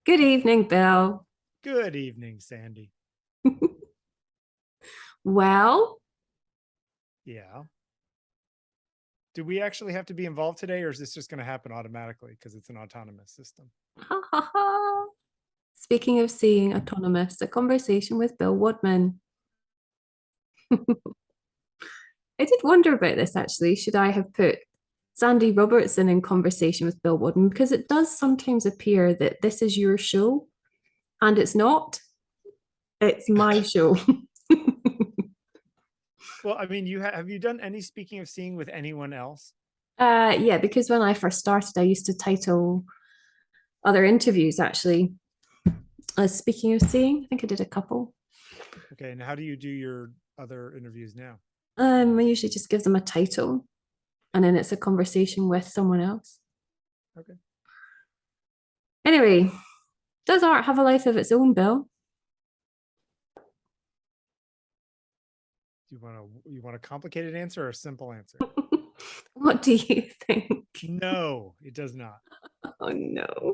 Good evening, Bill. Good evening, Sandy. Well, Yeah. Do we actually have to be involved today, or is this just going to happen automatically because it's an autonomous system? ha ha ha. Speaking of seeing autonomous, a conversation with Bill Wadman. I did wonder about this actually. Should I have put Sandi Robertson in conversation with Bill Wadman? Because it does sometimes appear that this is your show, and it's not. It's my show. Well, I mean, have you done any speaking of seeing with anyone else? Yeah, because when I first started, I used to title other interviews actually as Speaking of Seeing. I think I did a couple. Okay, and how do you do your other interviews now? I usually just give them a title and then it's a conversation with someone else. Okay. Anyway, does art have a life of its own, Bill? You want a complicated answer or a simple answer? What do you think? No, it does not. Oh no.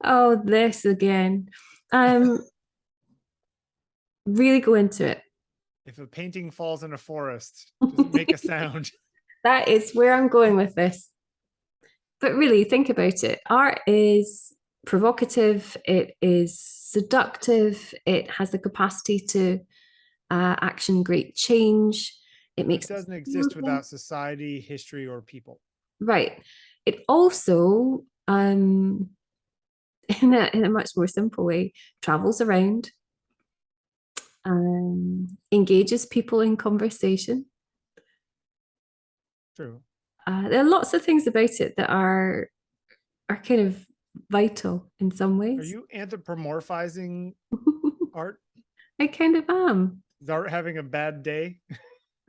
Oh, this again. Um, really go into it. If a painting falls in a forest, does it make a sound? That is where I'm going with this. But really, think about it. Art is provocative, it is seductive, it has the capacity to action great change. It But it makes us doesn't feel exist things. without society, history, or people. Right. It also, in a much more simple way, travels around, engages people in conversation. True. There are lots of things about it that are kind of vital in some Are ways. you anthropomorphizing art? I kind of am. Is art having a bad day?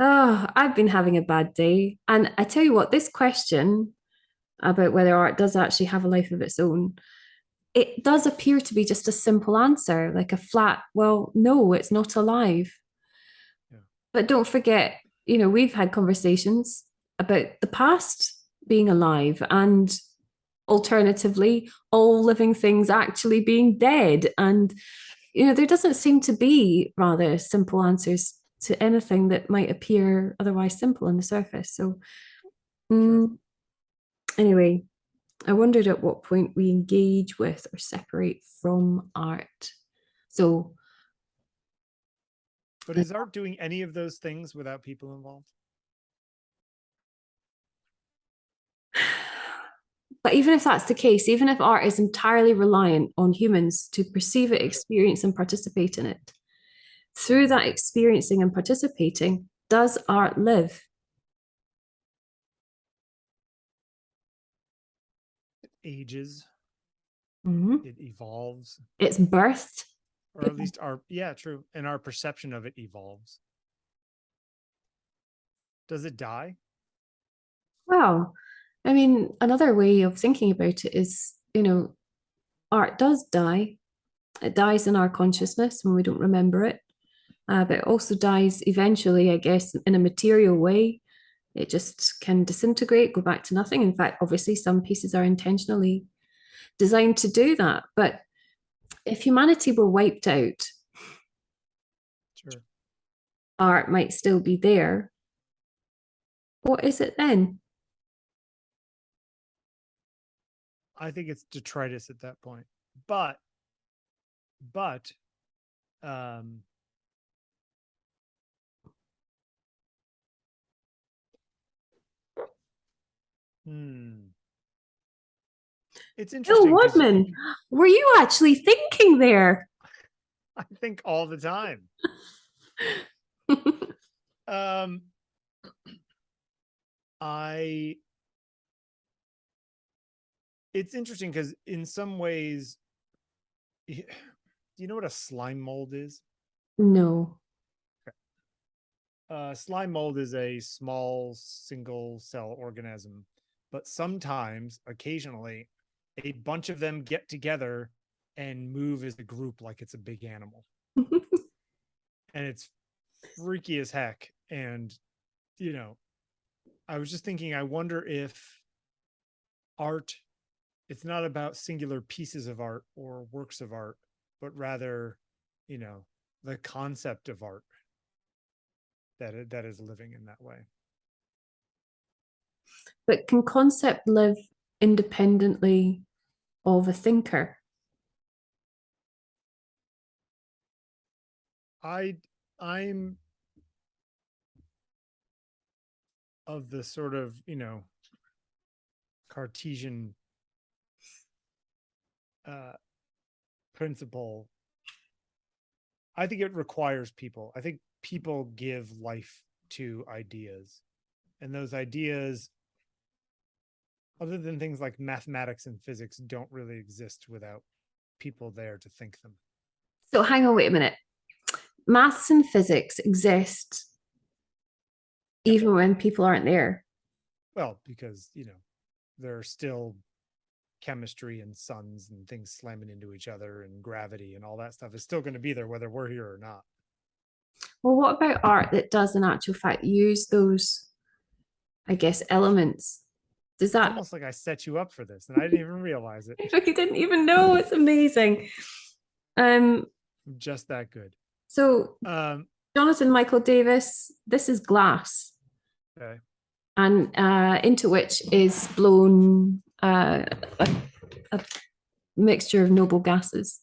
Oh, I've been having a bad day. And I tell you what, this question about whether art does actually have a life of its own, it does appear to be just a simple answer, like a flat, well, no, it's not alive. Yeah. But don't forget, we've had conversations about the past being alive and alternatively, all living things actually being dead. And, there doesn't seem to be rather simple answers to anything that might appear otherwise simple on the surface. So, Sure. mm, anyway, I wondered at what point we engage with or separate from art. So, But is art doing any of those things without people involved? but even if that's the case, even if art is entirely reliant on humans to perceive it, experience, and participate in it, through that experiencing and participating, does art live? It ages, Mm-hmm. it evolves, It's birthed. or at least yeah, true. And our perception of it evolves. Does it die? Well, I mean, another way of thinking about it is, art does die. It dies in our consciousness when we don't remember it, but it also dies eventually, I guess, in a material way. It just can disintegrate, go back to nothing. In fact, obviously, some pieces are intentionally designed to do that. But if humanity were wiped out, Sure. art might still be there. What is it then? I think it's detritus at that point. But um hmm. It's Bill interesting because Wadman, were you actually thinking there? I think all the time. Um I it's interesting because in some ways do you know what a slime mold is? No. Slime mold is a small single cell organism, but sometimes, occasionally, a bunch of them get together and move as a group like it's a big animal. And it's freaky as heck. And, I was just thinking, I wonder if art it's not about singular pieces of art or works of art, but rather, the concept of art that is living in that way. But can concept live independently of a thinker? I'm of the sort of, Cartesian principle. I think it requires people. I think people give life to ideas. And those ideas, other than things like mathematics and physics, don't really exist without people there to think them. So hang on, wait a minute. Maths and physics exist even when people aren't there. Well, because, there are still chemistry and suns and things slamming into each other, and gravity and all that stuff is still going to be there whether we're here or not. Well, what about art that does in actual fact use those, I guess, elements? Does It's that almost like I set you up for this and I didn't even realize it. you didn't even know? It's amazing. I'm just that good. So Jonathan Michael Davis, this is glass. Okay. And into which is blown a mixture of noble gases.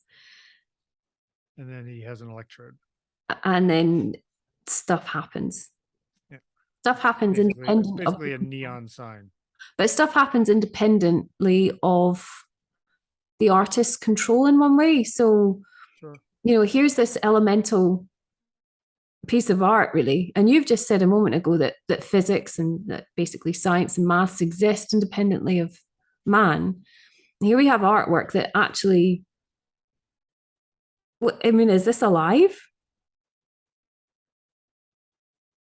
And then he has an electrode. And then stuff happens. Yeah. Stuff happens independently. It's basically a neon sign. But stuff happens independently of the artist's control in one way. So, sure. Here's this elemental piece of art, really. And you've just said a moment ago that physics and that basically science and maths exist independently of man. Here we have artwork that actually, is this alive?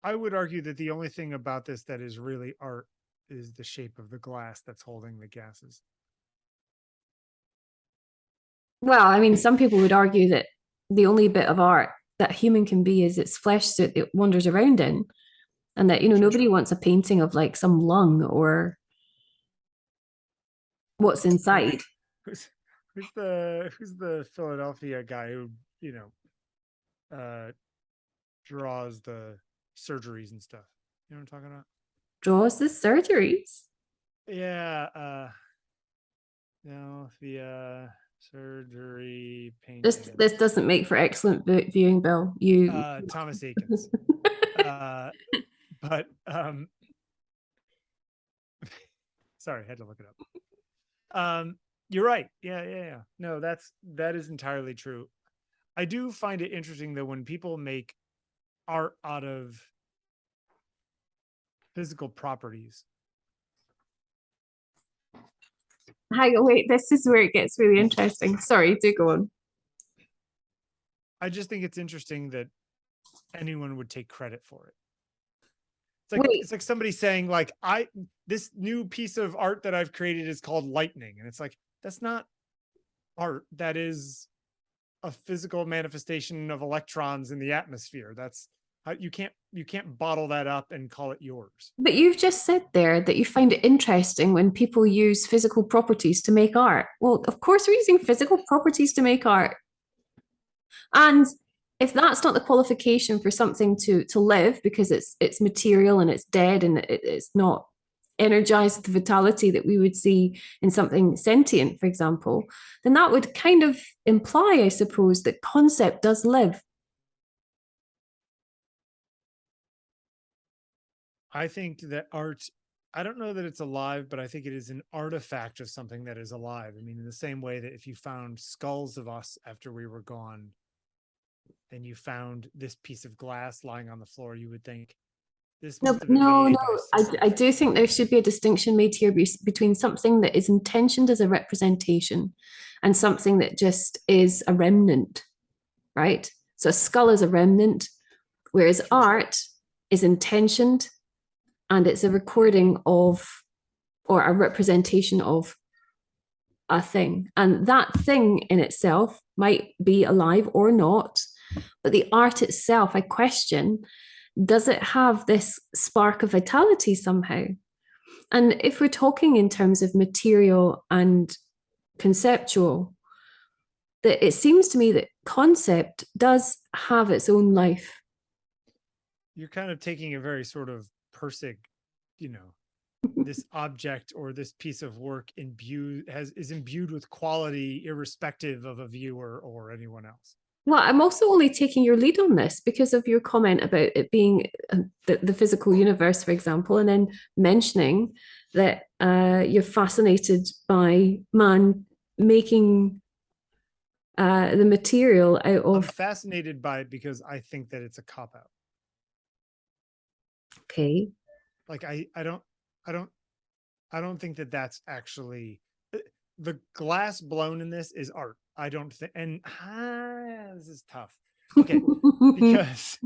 I would argue that the only thing about this that is really art is the shape of the glass that's holding the gases. Well, some people would argue that the only bit of art that a human can be is its flesh suit that it wanders around in. And that, nobody wants a painting of like some lung or what's inside. Who's the Philadelphia guy who, draws the surgeries and stuff? You know what I'm talking about? Draws the surgeries? Yeah. No, the surgery painting. This doesn't make for excellent viewing, Bill. Thomas Eakins. But sorry, I had to look it up. You're right. Yeah. No, that is entirely true. I do find it interesting though when people make art out of physical properties. Hang on, wait, this is where it gets really interesting. Sorry, do go on. I just think it's interesting that anyone would take credit for it. It's like somebody saying like, this new piece of art that I've created is called lightning. And it's like, that's not art. That is a physical manifestation of electrons in the atmosphere. That's how you can't bottle that up and call it yours. But you've just said there that you find it interesting when people use physical properties to make art. Well, of course we're using physical properties to make art. And if that's not the qualification for something to live because it's material and it's dead and it's not energized with the vitality that we would see in something sentient, for example, then that would kind of imply, I suppose, that concept does live. I think that art, I don't know that it's alive, but I think it is an artifact of something that is alive. In the same way that if you found skulls of us after we were gone, and you found this piece of glass lying on the floor, you would think this must have been made by I do think there should be a distinction made here between something that is intentioned as a representation and something that just is a remnant, right? So a skull is a remnant, whereas art is intentioned and it's a recording of or a representation of a thing. And that thing in itself might be alive or not, but the art itself, I question, does it have this spark of vitality somehow? And if we're talking in terms of material and conceptual, that it seems to me that concept does have its own life. You're kind of taking a very sort of Persic, you know, this object or this piece of work is imbued with quality irrespective of a viewer or anyone else. Well, I'm also only taking your lead on this because of your comment about it being the physical universe, for example, and then mentioning that you're fascinated by man making the material out I'm of. fascinated by it because I think that it's a cop out. Okay. Like I don't I don't think that that's actually the glass blown in this is art. I don't think, and this is tough. Okay, because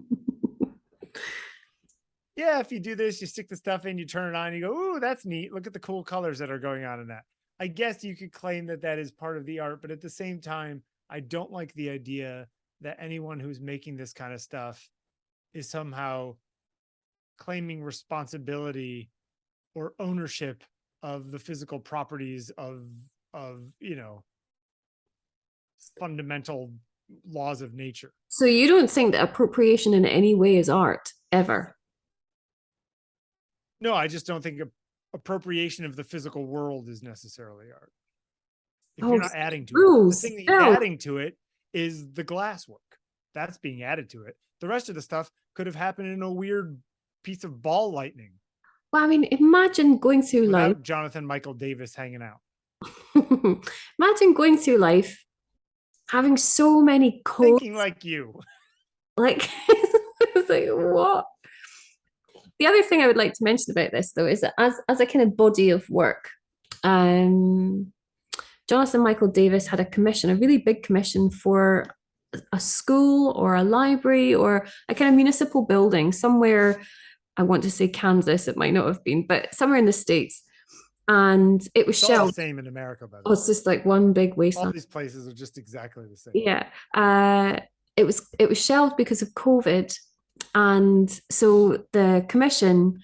yeah, if you do this, you stick the stuff in, you turn it on, you go, ooh, that's neat. Look at the cool colors that are going on in that. I guess you could claim that that is part of the art, but at the same time, I don't like the idea that anyone who's making this kind of stuff is somehow claiming responsibility or ownership of the physical properties of fundamental laws of nature. So you don't think that appropriation in any way is art ever? No, I just don't think appropriation of the physical world is necessarily art. If you're Oh, not adding to it, the rules. thing that you're Bill. adding to it is the glass work. That's being added to it. The rest of the stuff could have happened in a weird piece of ball lightning. Well, I mean, imagine going through life. Without Jonathan Michael Davis hanging out. Imagine going through life having so many codes. Thinking like you. Like, it's like, what? The other thing I would like to mention about this, though, is that as a kind of body of work, um, Jonathan Michael Davis had a commission, a really big commission for a school or a library or a kind of municipal building somewhere. I want to say Kansas, it might not have been, but somewhere in the States. And it was It's all the shelved. same in America, by the Oh, way. it's just like one big All wasteland. these places are just exactly the same. Yeah. It was shelved because of COVID. And so the commission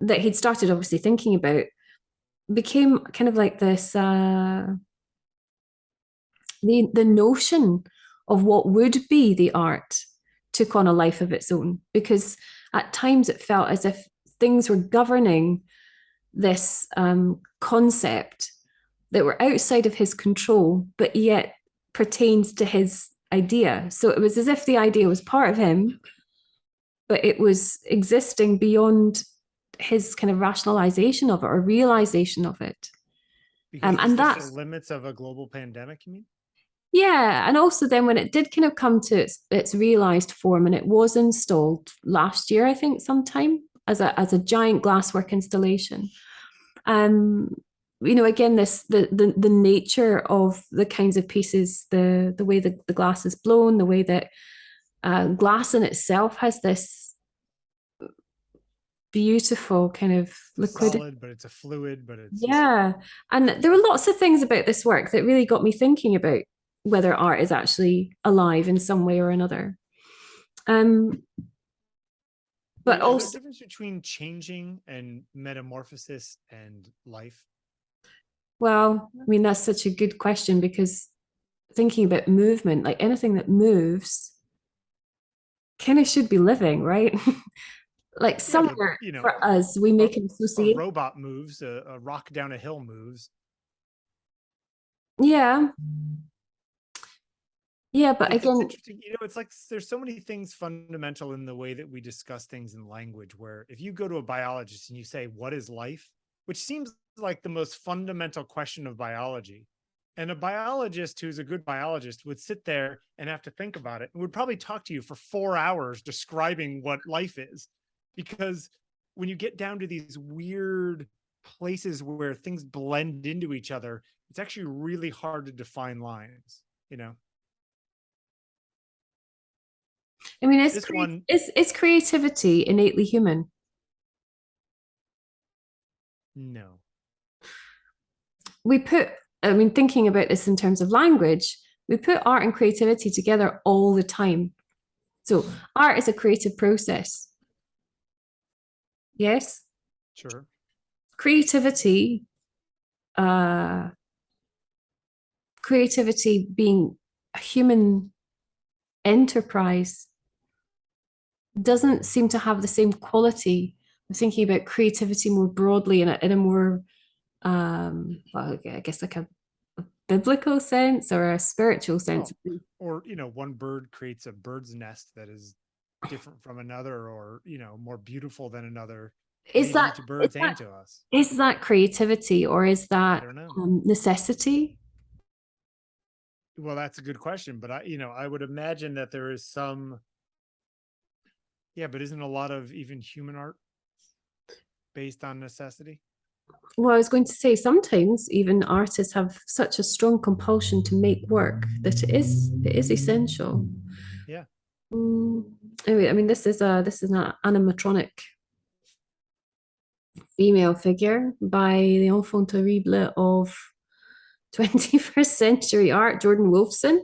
that he'd started obviously thinking about became kind of like this the notion of what would be the art took on a life of its own, because at times it felt as if things were governing this concept that were outside of his control, but yet pertains to his idea. So it was as if the idea was part of him, but it was existing beyond his kind of rationalization of it or realization of it. Because And this is that's, the limits of a global pandemic, you mean? yeah. And also then when it did kind of come to its realized form, and it was installed last year, I think sometime as a giant glasswork installation. Um, again, the nature of the kinds of pieces, the way the glass is blown, the way that glass in itself has this beautiful kind of liquidity. Solid, but it's a fluid, but it's Yeah. And there were lots of things about this work that really got me thinking about whether art is actually alive in some way or another. Um, but Wait, is there a also, difference between changing and metamorphosis and life? well, I mean, that's such a good question because thinking about movement, like anything that moves, kind of should be living, right? Like Yeah, but somewhere for us, we a, make an a association. robot moves, a rock down a hill moves. Yeah. Yeah. But It's again, interesting, it's like there's so many things fundamental in the way that we discuss things in language, where if you go to a biologist and you say, what is life? Which seems like the most fundamental question of biology. And a biologist who's a good biologist would sit there and have to think about it and would probably talk to you for 4 hours describing what life is. Because when you get down to these weird places where things blend into each other, it's actually really hard to define lines. I mean, This one, is creativity innately human? no. I mean, thinking about this in terms of language, we put art and creativity together all the time. So art is a creative process. Yes. Sure. Creativity creativity being a human enterprise doesn't seem to have the same quality. I'm thinking about creativity more broadly in a more, well, I guess like a biblical sense or a spiritual sense. Oh, or one bird creates a bird's nest that is different from another, or more beautiful than another, Is maybe that to is birds and that to us. is that creativity or is I that don't know. necessity? Well, that's a good question, but I would imagine that there is some. Yeah, but isn't a lot of even human art based on necessity? Well, I was going to say sometimes even artists have such a strong compulsion to make work that it is essential. Yeah. Mm, anyway, I mean, this is an animatronic female figure by the enfant terrible of 21st century art, Jordan Wolfson.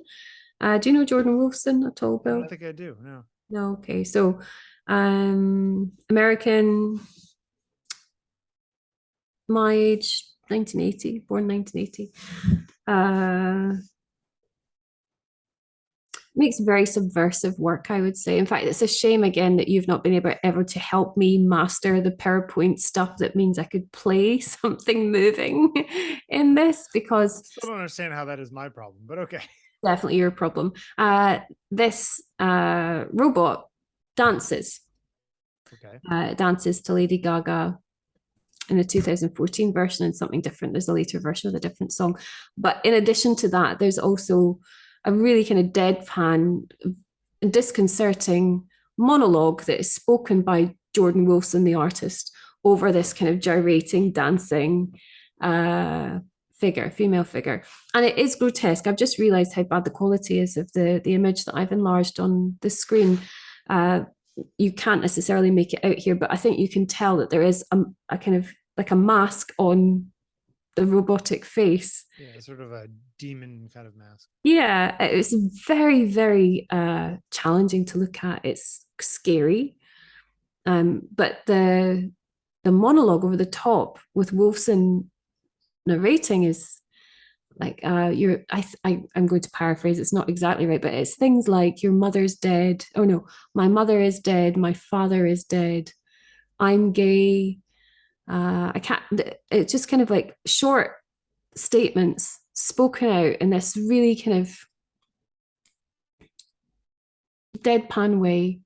Do you know Jordan Wolfson at all, I Bill? don't think I do. No. No, okay. So, American, my age, 1980, born 1980. Uh, makes very subversive work, I would say. In fact, it's a shame again that you've not been able to help me master the PowerPoint stuff that means I could play something moving in this because Still don't understand how that is my problem, but okay. definitely your problem. This robot dances, Okay. dances to Lady Gaga in the 2014 version and something different. There's a later version with a different song. But in addition to that, there's also a really kind of deadpan, disconcerting monologue that is spoken by Jordan Wolfson, the artist, over this kind of gyrating, dancing figure, female figure. And it is grotesque. I've just realized how bad the quality is of the image that I've enlarged on the screen. You can't necessarily make it out here, but I think you can tell that there is a kind of like a mask on the robotic face. Yeah, sort of a demon kind of mask. Yeah, it's very, very challenging to look at. It's scary. But the monologue over the top with Wolfson narrating is like I'm going to paraphrase, it's not exactly right, but it's things like your mother's dead. Oh no, my mother is dead, my father is dead, I'm gay. I can't, it's just kind of like short statements spoken out in this really kind of deadpan way.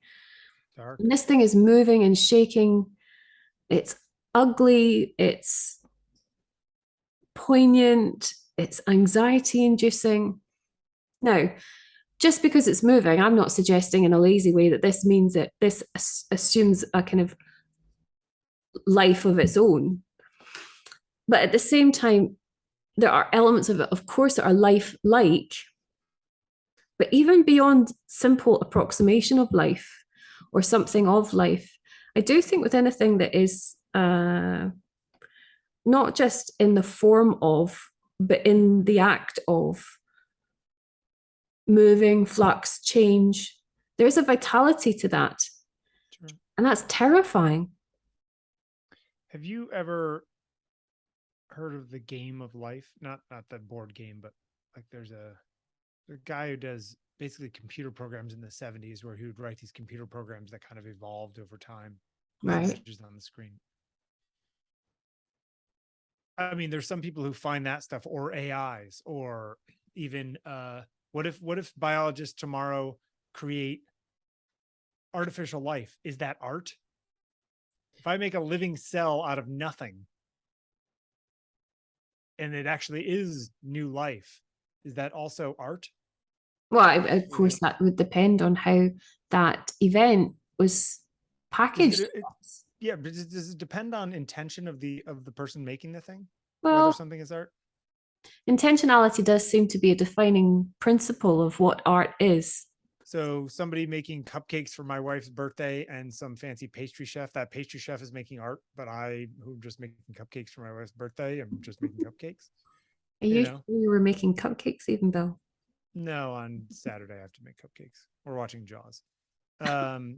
And Dark. this thing is moving and shaking. It's ugly, it's poignant, it's anxiety inducing. Now, just because it's moving, I'm not suggesting in a lazy way that this means that this assumes a kind of life of its own. But at the same time, there are elements of it, of course, that are life-like. But even beyond simple approximation of life or something of life, I do think with anything that is not just in the form of, but in the act of moving, flux, change, there's a vitality to that. Sure. And that's terrifying. Have you ever heard of the game of life? Not the board game, but like there's a guy who does basically computer programs in the 70s where he would write these computer programs that kind of evolved over time. These Right. images on the screen. I mean, there's some people who find that stuff, or AIs, or even what if biologists tomorrow create artificial life? Is that art? If I make a living cell out of nothing and it actually is new life, is that also art? Well, of Is course, it that would depend on how that event was is it, packaged. it yeah, but does it depend on intention of the person making the thing? Whether Well, something is art? intentionality does seem to be a defining principle of what art is. So somebody making cupcakes for my wife's birthday and some fancy pastry chef, that pastry chef is making art, but I, who just making cupcakes for my wife's birthday, I'm just making cupcakes. Are You you sure know, you were making cupcakes even, Bill? no, on Saturday I have to make cupcakes. We're watching Jaws, um,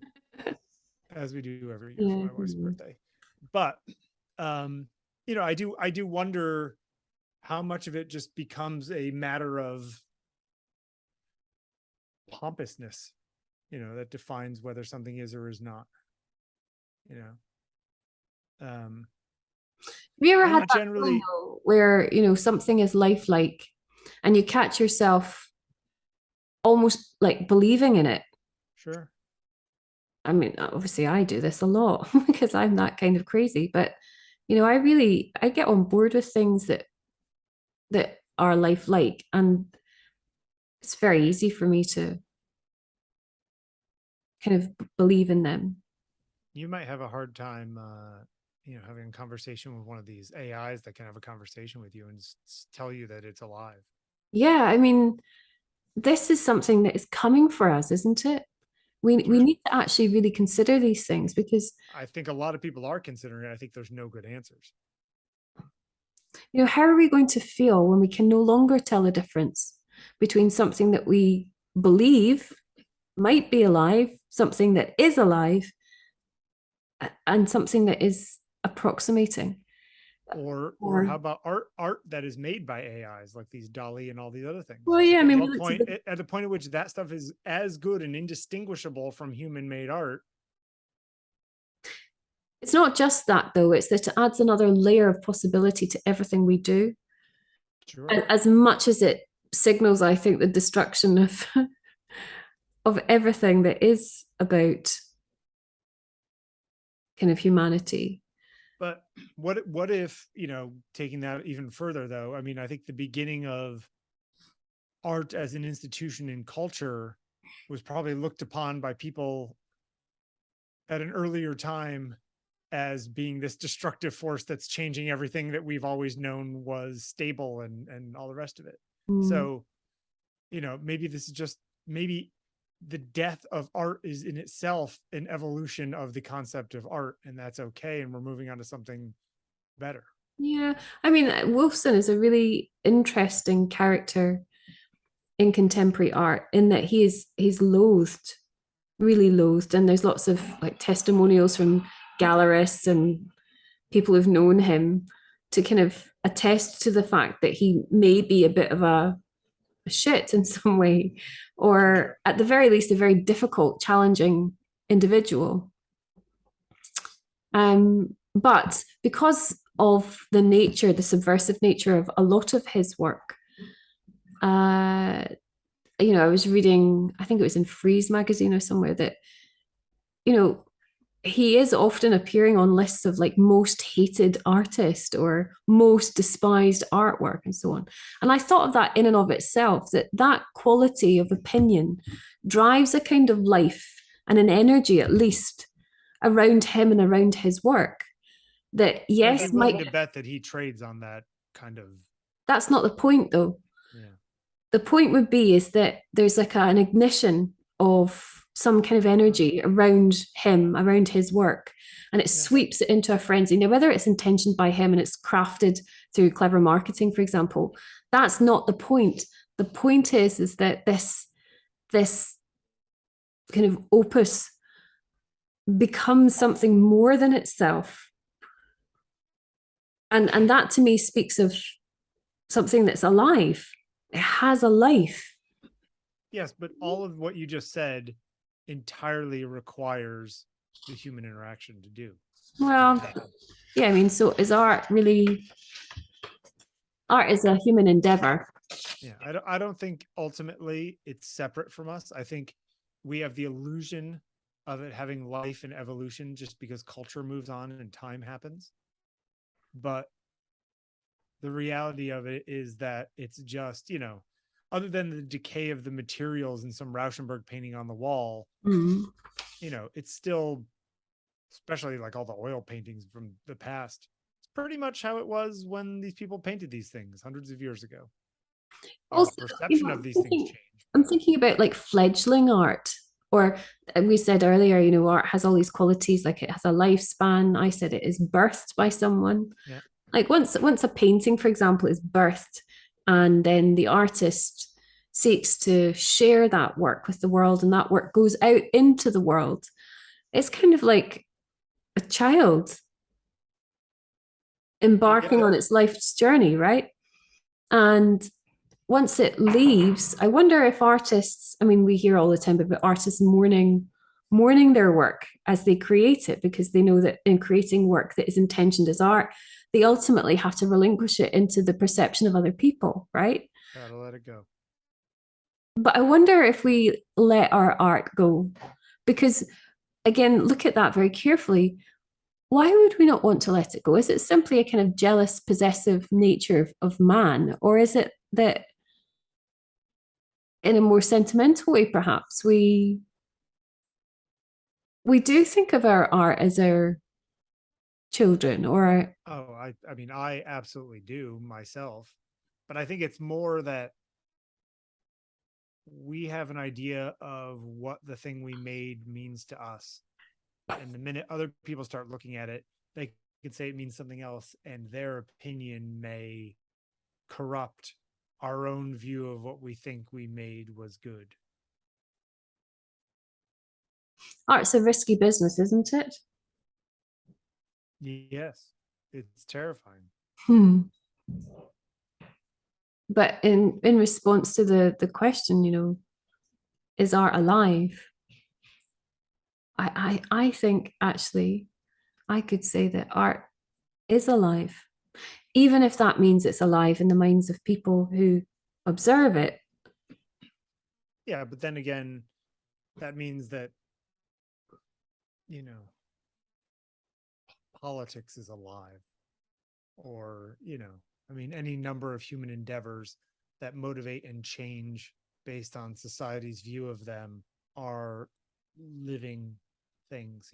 as we do every year for Yeah. my wife's birthday. But I do wonder. how much of it just becomes a matter of pompousness, that defines whether something is or is not, you um Have you ever I had know that feeling generally. though, where, something is lifelike and you catch yourself almost like believing in it? Sure. I mean, obviously I do this a lot because I'm that kind of crazy, but I get on board with things that are lifelike, and it's very easy for me to kind of believe in them. You might have a hard time having a conversation with one of these AIs that can have a conversation with you and tell you that it's alive. Yeah, I mean, this is something that is coming for us, isn't it? We Sure. need to actually really consider these things because, I think a lot of people are considering it. I think there's no good answers. how are we going to feel when we can no longer tell the difference between something that we believe might be alive, something that is alive, and something that is approximating? Or how Or, about art that is made by AIs like these Dolly and all these other things? well, yeah, I mean, At the point at which that stuff is as good and indistinguishable from human made art. it's not just that though, it's that it adds another layer of possibility to everything we do. Sure. As much as it signals, I think, the destruction of of everything that is about kind of humanity. But what if, taking that even further though, I mean, I think the beginning of art as an institution in culture was probably looked upon by people at an earlier time as being this destructive force that's changing everything that we've always known was stable and all the rest of it. Mm. So, maybe this is just maybe the death of art is in itself an evolution of the concept of art, and that's okay. And we're moving on to something better. Yeah, I mean, Wolfson is a really interesting character in contemporary art in that he's loathed, really loathed, and there's lots of like testimonials from gallerists and people who've known him to kind of attest to the fact that he may be a bit of a shit in some way, Sure. or at the very least, a very difficult, challenging individual. But because of the nature, the subversive nature of a lot of his work, uh, I was reading, I think it was in Freeze magazine or somewhere, that, you know, he is often appearing on lists of like most hated artist or most despised artwork and so on. And I thought of that in and of itself, that quality of opinion drives a kind of life and an energy, at least, around him and around his work that, I'd be yes, willing might. to bet that he trades on that kind of. That's not the point though. Yeah. The point would be is that there's like an ignition of some kind of energy around him, around his work, and it Yeah. sweeps it into a frenzy. Now, whether it's intentioned by him and it's crafted through clever marketing, for example, that's not the point. The point is that this kind of opus becomes something more than itself. And that to me speaks of something that's alive. It has a life. Yes, but all of what you just said entirely requires the human interaction to do. Well, yeah, I mean, so is art really? Art is a human endeavor. Yeah, I don't think ultimately it's separate from us. I think we have the illusion of it having life and evolution just because culture moves on and time happens. But the reality of it is that it's just, other than the decay of the materials in some Rauschenberg painting on the wall, Mm. it's still, especially like all the oil paintings from the past, it's pretty much how it was when these people painted these things hundreds of years ago. Our Also, perception of these things change. I'm But thinking about like fledgling art, or we said earlier, art has all these qualities, like it has a lifespan. I said it is birthed by someone. yeah, Like once a painting, for example, is birthed, and then the artist seeks to share that work with the world, and that work goes out into the world. It's kind of like a child embarking yeah, on its life's journey, right? And once it leaves, I wonder if artists, I mean, we hear all the time about artists mourning their work as they create it, because they know that in creating work that is intentioned as art, they ultimately have to relinquish it into the perception of other people, right? Gotta let it go. But I wonder if we let our art go, because again, look at that very carefully. Why would we not want to let it go? Is it simply a kind of jealous, possessive nature of man? Or is it that in a more sentimental way, perhaps we do think of our art as our children or our, Oh, I mean, I absolutely do myself, but I think it's more that we have an idea of what the thing we made means to us. And the minute other people start looking at it, they can say it means something else, and their opinion may corrupt our own view of what we think we made was good. art's a risky business, isn't it? Yes, it's terrifying. Hmm. But in response to the question, is art alive? I think actually I could say that art is alive, even if that means it's alive in the minds of people who observe it. Yeah, but then again, that means that, you know, politics is alive, or, I mean, any number of human endeavors that motivate and change based on society's view of them are living things,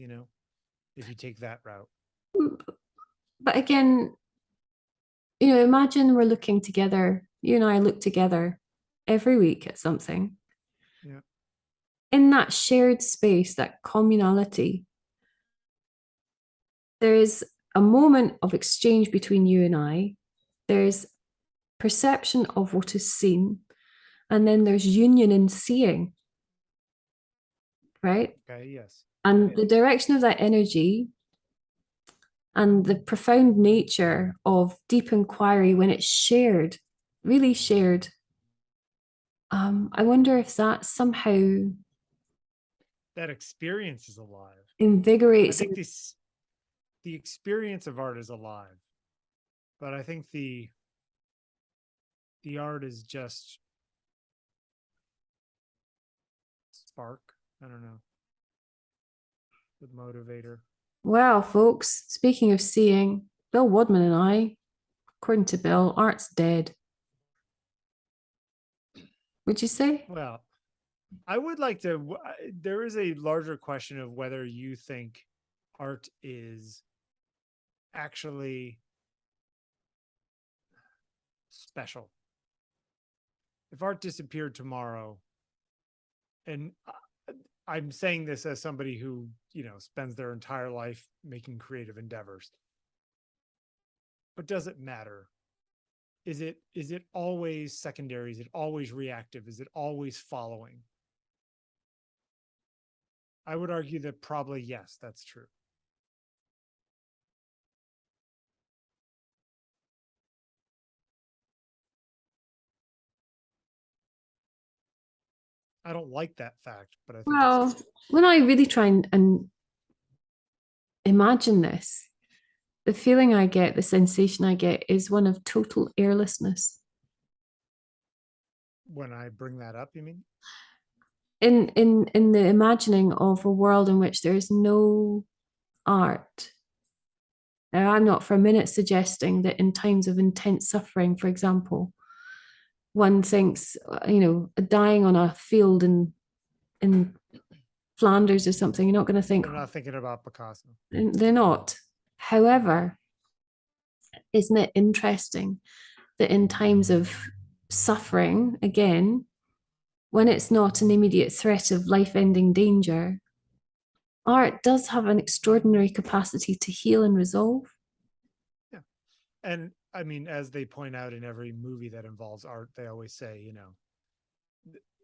if you take that route. But again, imagine we're looking together, you and I look together every week at something. Yeah. In that shared space, that communality, there is a moment of exchange between you and I. There's perception of what is seen, and then there's union in seeing, right? Okay. Yes. And the direction of that energy and the profound nature of deep inquiry when it's shared, really shared. I wonder if that somehow That experience is alive. I invigorates. think the experience of art is alive, but I think the art is just spark. I don't know, the motivator. Well, folks, speaking of seeing, Bill Wadman and I, according to Bill, art's dead. Would you say? Well, I would like to. There is a larger question of whether you think art is actually special. If art disappeared tomorrow, and I'm saying this as somebody who, spends their entire life making creative endeavors, but does it matter? Is it always secondary? Is it always reactive? Is it always following? I would argue that probably yes, that's true. I don't like that fact, but I think it's Well, true. when I really try and imagine this, the feeling I get, the sensation I get is one of total airlessness. When I bring that up, you mean? In the imagining of a world in which there is no art. Now, I'm not for a minute suggesting that in times of intense suffering, for example, one thinks, dying on a field in Flanders or something, you're not going to think They're not thinking about Picasso. they're not. However, isn't it interesting that in times of suffering, again, when it's not an immediate threat of life ending danger, art does have an extraordinary capacity to heal and resolve. Yeah. And I mean, as they point out in every movie that involves art, they always say,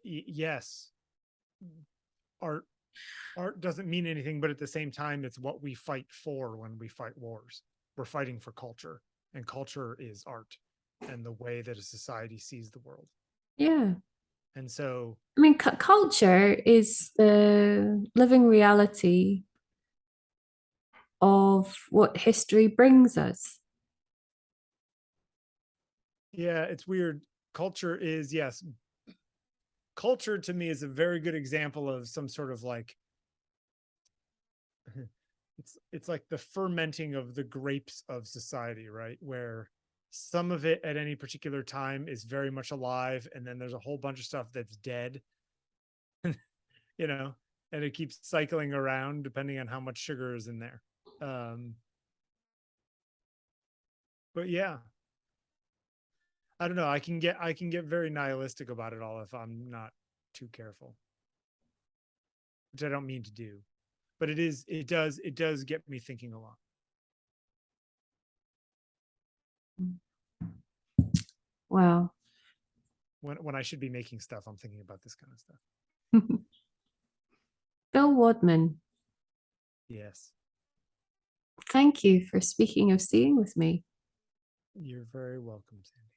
yes, art art doesn't mean anything, but at the same time, it's what we fight for when we fight wars. We're fighting for culture, and culture is art. and the way that a society sees the world. Yeah. And so, I mean, culture is the living reality of what history brings us. yeah, it's weird. Culture is, yes, culture to me is a very good example of some sort of like it's like the fermenting of the grapes of society, right? Where some of it at any particular time is very much alive, and then there's a whole bunch of stuff that's dead, you know, and it keeps cycling around depending on how much sugar is in there. Um, but yeah, I don't know. I can get very nihilistic about it all if I'm not too careful, which I don't mean to do. But it does get me thinking a lot. Wow. When I should be making stuff, I'm thinking about this kind of stuff. Bill Wadman, Yes. thank you for speaking of seeing with me. You're very welcome, Sandi.